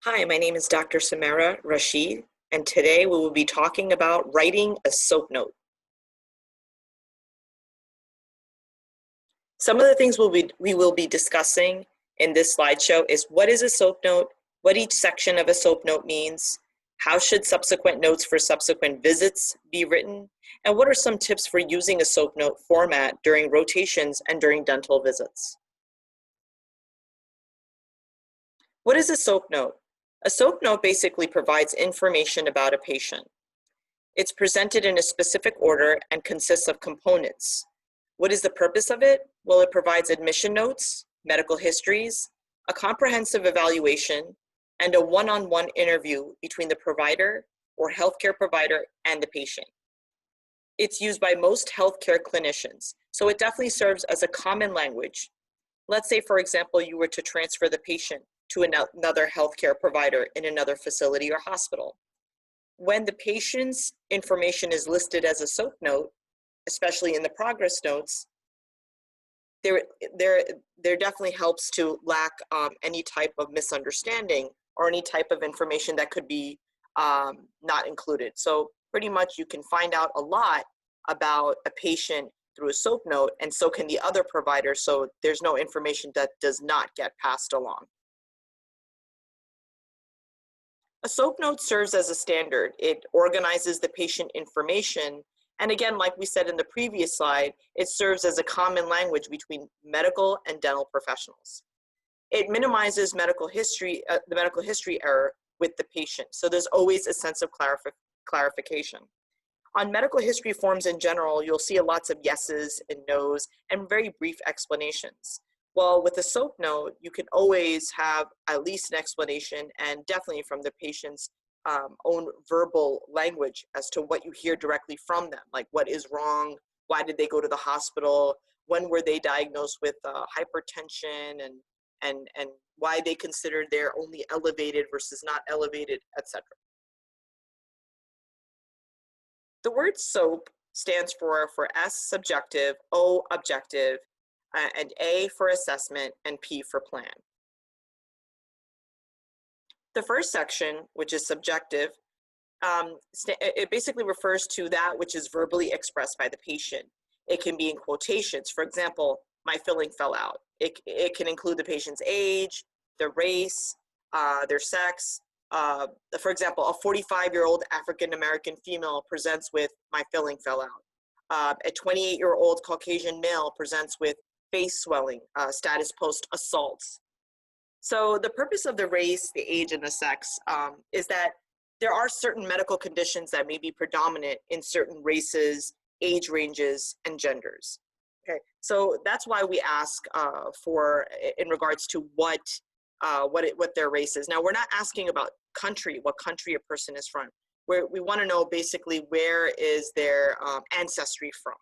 Hi, my name is Dr. Sumera Rashid, and today we will be talking about writing a SOAP note. Some of the things we will be discussing in this slideshow is what is a SOAP note, what each section of a SOAP note means, how should subsequent notes for subsequent visits be written, and what are some tips for using a SOAP note format during rotations and during dental visits. What is a SOAP note? A SOAP note basically provides information about a patient. It's presented in a specific order and consists of components. What is the purpose of it? Well, it provides admission notes, medical histories, a comprehensive evaluation, and a one-on-one interview between the provider or healthcare provider and the patient. It's used by most healthcare clinicians, so it definitely serves as a common language. Let's say, for example, you were to transfer the patient to another healthcare provider in another facility or hospital. When the patient's information is listed as a SOAP note, especially in the progress notes, there definitely helps to lack any type of misunderstanding or any type of information that could be not included. So pretty much you can find out a lot about a patient through a SOAP note, and so can the other provider, so there's no information that does not get passed along. A SOAP note serves as a standard. It organizes the patient information, and again, like we said in the previous slide, it serves as a common language between medical and dental professionals. It minimizes the medical history error with the patient, so there's always a sense of clarification. On medical history forms in general, you'll see lots of yeses and nos and very brief explanations. Well, with a SOAP note, you can always have at least an explanation, and definitely from the patient's own verbal language as to what you hear directly from them, like what is wrong, why did they go to the hospital, when were they diagnosed with hypertension, and why they considered they're only elevated versus not elevated, etc. The word SOAP stands for S, subjective, O, objective, and A for assessment, and P for plan. The first section, which is subjective, it basically refers to that which is verbally expressed by the patient. It can be in quotations. For example, my filling fell out. It can include the patient's age, their race, their sex. For example, a 45-year-old African-American female presents with my filling fell out. A 28-year-old Caucasian male presents with face swelling, status post-assault. So the purpose of the race, the age, and the sex is that there are certain medical conditions that may be predominant in certain races, age ranges, and genders. Okay, so that's why we ask in regards to what their race is. Now, we're not asking about country, what country a person is from. We want to know basically where is their ancestry from.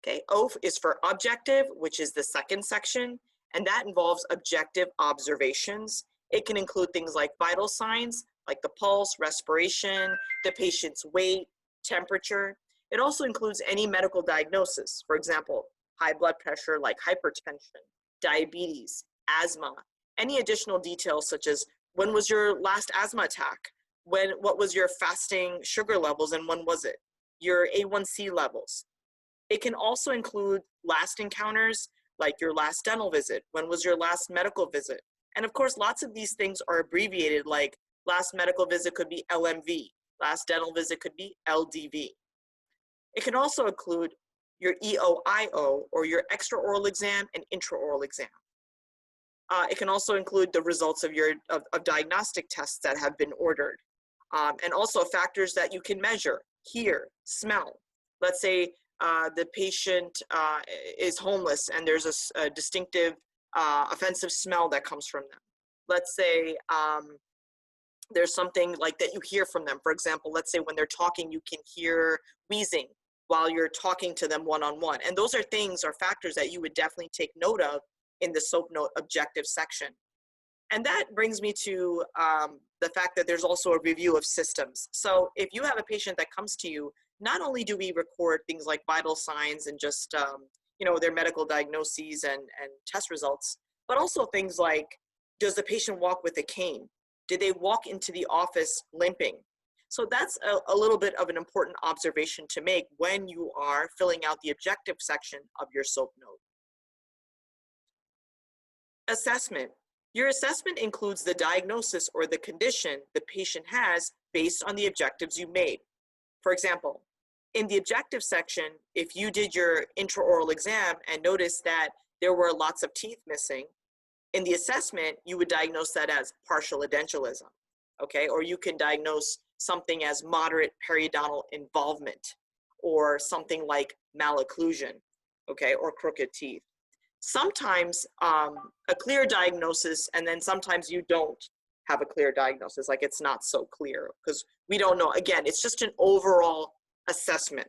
Okay, O is for objective, which is the second section, and that involves objective observations. It can include things like vital signs, like the pulse, respiration, the patient's weight, temperature. It also includes any medical diagnosis, for example, high blood pressure like hypertension, diabetes, asthma, any additional details such as when was your last asthma attack, what was your fasting sugar levels and when was it, your A1C levels. It can also include last encounters, like your last dental visit, when was your last medical visit. And of course, lots of these things are abbreviated, like last medical visit could be LMV, last dental visit could be LDV. It can also include your EOIO, or your extraoral exam and intraoral exam. It can also include the results of diagnostic tests that have been ordered, and also factors that you can measure, hear, smell. Let's say the patient is homeless and there's a distinctive offensive smell that comes from them. Let's say there's something like that you hear from them. For example, let's say when they're talking, you can hear wheezing while you're talking to them one-on-one. And those are things or factors that you would definitely take note of in the SOAP note objective section. And that brings me to the fact that there's also a review of systems. So if you have a patient that comes to you, not only do we record things like vital signs and just their medical diagnoses and test results, but also things like Does the patient walk with a cane? Did they walk into the office limping? So that's a little bit of an important observation to make when you are filling out the objective section of your SOAP note. Assessment. Your assessment includes the diagnosis or the condition the patient has based on the objectives you made. For example, in the objective section, if you did your intraoral exam and noticed that there were lots of teeth missing, in the assessment, you would diagnose that as partial edentulous, okay? Or you can diagnose something as moderate periodontal involvement, or something like malocclusion, okay, or crooked teeth. Sometimes a clear diagnosis, and then sometimes you don't have a clear diagnosis, like it's not so clear, because we don't know. Again, it's just an overall assessment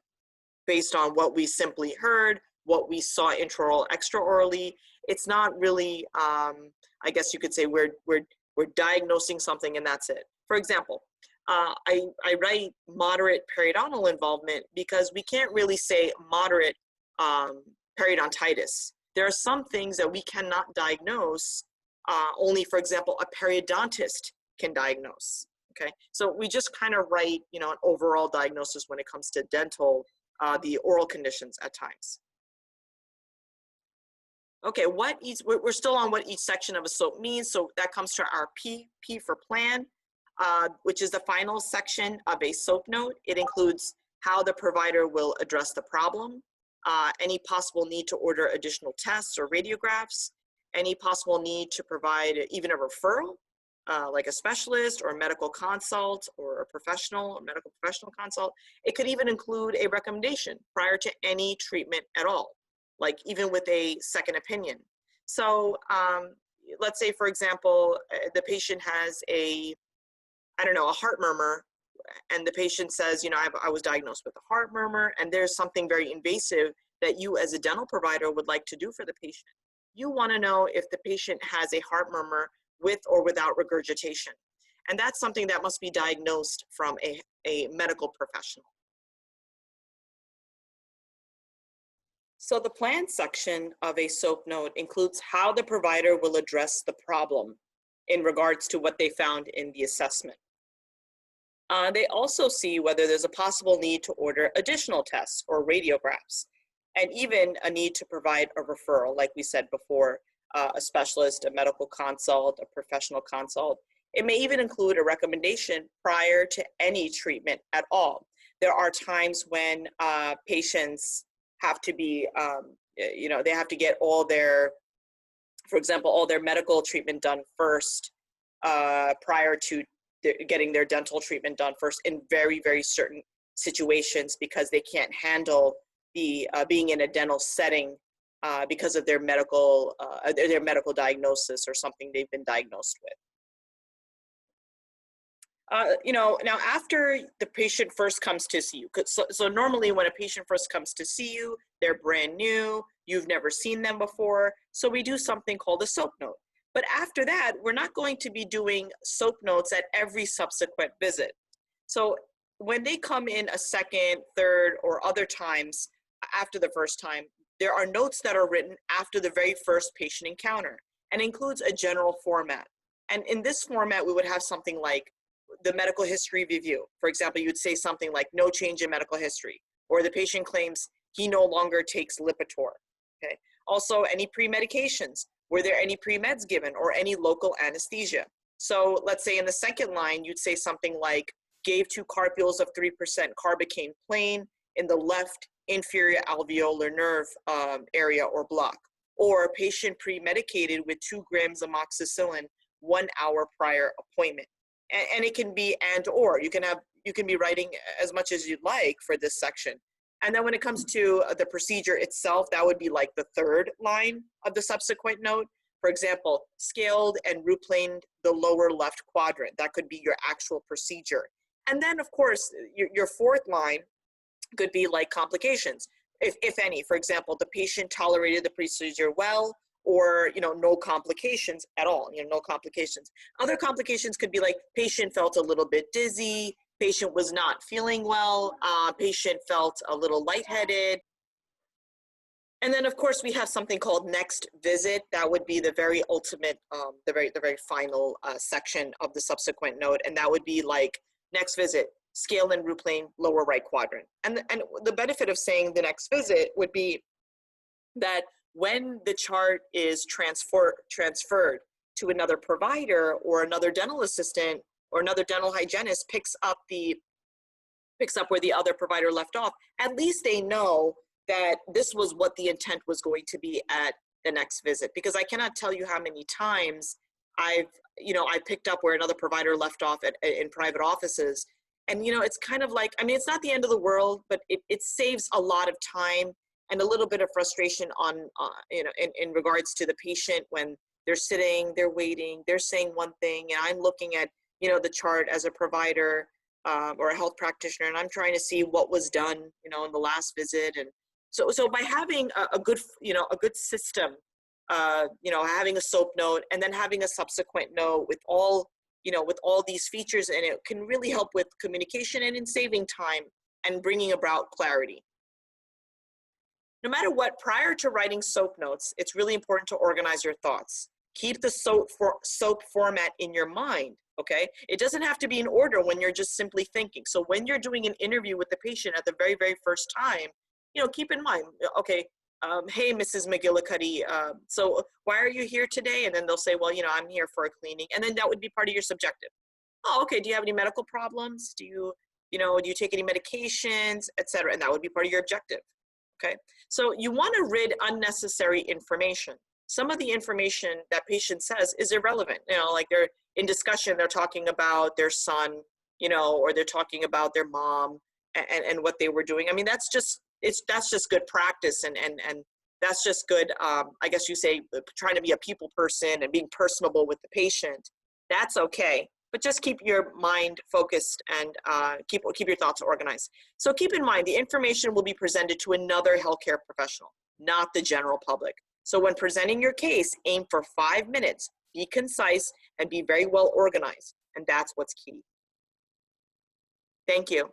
based on what we simply heard, what we saw intraoral, extraorally. It's not really, I guess you could say we're diagnosing something and that's it. For example, I write moderate periodontal involvement because we can't really say moderate periodontitis. There are some things that we cannot diagnose, only, for example, a periodontist can diagnose, okay? So we just kind of write, you know, an overall diagnosis when it comes to dental, the oral conditions at times. Okay, we're still on what each section of a SOAP means, so that comes to our P for plan, which is the final section of a SOAP note. It includes how the provider will address the problem, any possible need to order additional tests or radiographs, any possible need to provide even a referral, like a specialist or a medical consult or a medical professional consult. It could even include a recommendation prior to any treatment at all, like even with a second opinion. So let's say, for example, the patient has a heart murmur, and the patient says, you know, I was diagnosed with a heart murmur, and there's something very invasive that you as a dental provider would like to do for the patient. You want to know if the patient has a heart murmur with or without regurgitation. And that's something that must be diagnosed from a medical professional. So the plan section of a SOAP note includes how the provider will address the problem in regards to what they found in the assessment. They also see whether there's a possible need to order additional tests or radiographs, and even a need to provide a referral, like we said before, a specialist, a medical consult, a professional consult. It may even include a recommendation prior to any treatment at all. There are times when patients have to be, you know, they have to get all their, for example, all their medical treatment done first prior to getting their dental treatment done first in very, very certain situations, because they can't handle the being in a dental setting because of their medical diagnosis or something they've been diagnosed with. You know, now after the patient first comes to see you, so normally when a patient first comes to see you, they're brand new, you've never seen them before, so we do something called a SOAP note. But after that, we're not going to be doing SOAP notes at every subsequent visit. So when they come in a second, third, or other times after the first time, there are notes that are written after the very first patient encounter, and includes a general format. And in this format, we would have something like the medical history review. For example, you'd say something like no change in medical history, or the patient claims he no longer takes Lipitor, okay? Also, any pre-medications. Were there any pre-meds given or any local anesthesia? So let's say in the second line, you'd say something like gave 2 carpules of 3% carbocaine plain in the left inferior alveolar nerve area or block, or patient pre-medicated with 2 grams amoxicillin 1 hour prior appointment. And it can be and or. You can be writing as much as you'd like for this section. And then when it comes to the procedure itself, that would be like the third line of the subsequent note. For example, scaled and root-planed the lower left quadrant. That could be your actual procedure. And then, of course, your fourth line could be like complications, if any. For example, the patient tolerated the procedure well, or, you know, no complications at all, you know, no complications. Other complications could be like patient felt a little bit dizzy, patient was not feeling well, patient felt a little lightheaded. And then of course we have something called next visit. That would be the very ultimate, the very final section of the subsequent note. And that would be like next visit, scale and root plane, lower right quadrant. And the benefit of saying the next visit would be that when the chart is transferred to another provider or another dental assistant or another dental hygienist picks up where the other provider left off, at least they know that this was what the intent was going to be at the next visit. Because I cannot tell you how many times I picked up where another provider left off in private offices. And, it's kind of like, I mean, it's not the end of the world, but it saves a lot of time and a little bit of frustration on, in regards to the patient when they're sitting, they're waiting, they're saying one thing, and I'm looking at, the chart as a provider or a health practitioner, and I'm trying to see what was done, in the last visit. And so by having a good system, having a SOAP note and then having a subsequent note with all these features in it can really help with communication and in saving time and bringing about clarity. No matter what, prior to writing SOAP notes, it's really important to organize your thoughts. Keep the SOAP format in your mind, okay? It doesn't have to be in order when you're just simply thinking. So when you're doing an interview with the patient at the very, very first time, keep in mind, okay, hey, Mrs. McGillicuddy, so why are you here today? And then they'll say, well, I'm here for a cleaning. And then that would be part of your subjective. Oh, okay, do you have any medical problems? Do you take any medications, et cetera? And that would be part of your objective, okay? So you want to rid unnecessary information. Some of the information that patient says is irrelevant. Like they're in discussion, they're talking about their son, or they're talking about their mom and what they were doing. I mean, that's just good practice, and that's just good, I guess you say, trying to be a people person and being personable with the patient. That's okay, but just keep your mind focused and keep your thoughts organized. So keep in mind, the information will be presented to another healthcare professional, not the general public. So when presenting your case, aim for 5 minutes, be concise, and be very well organized, and that's what's key. Thank you.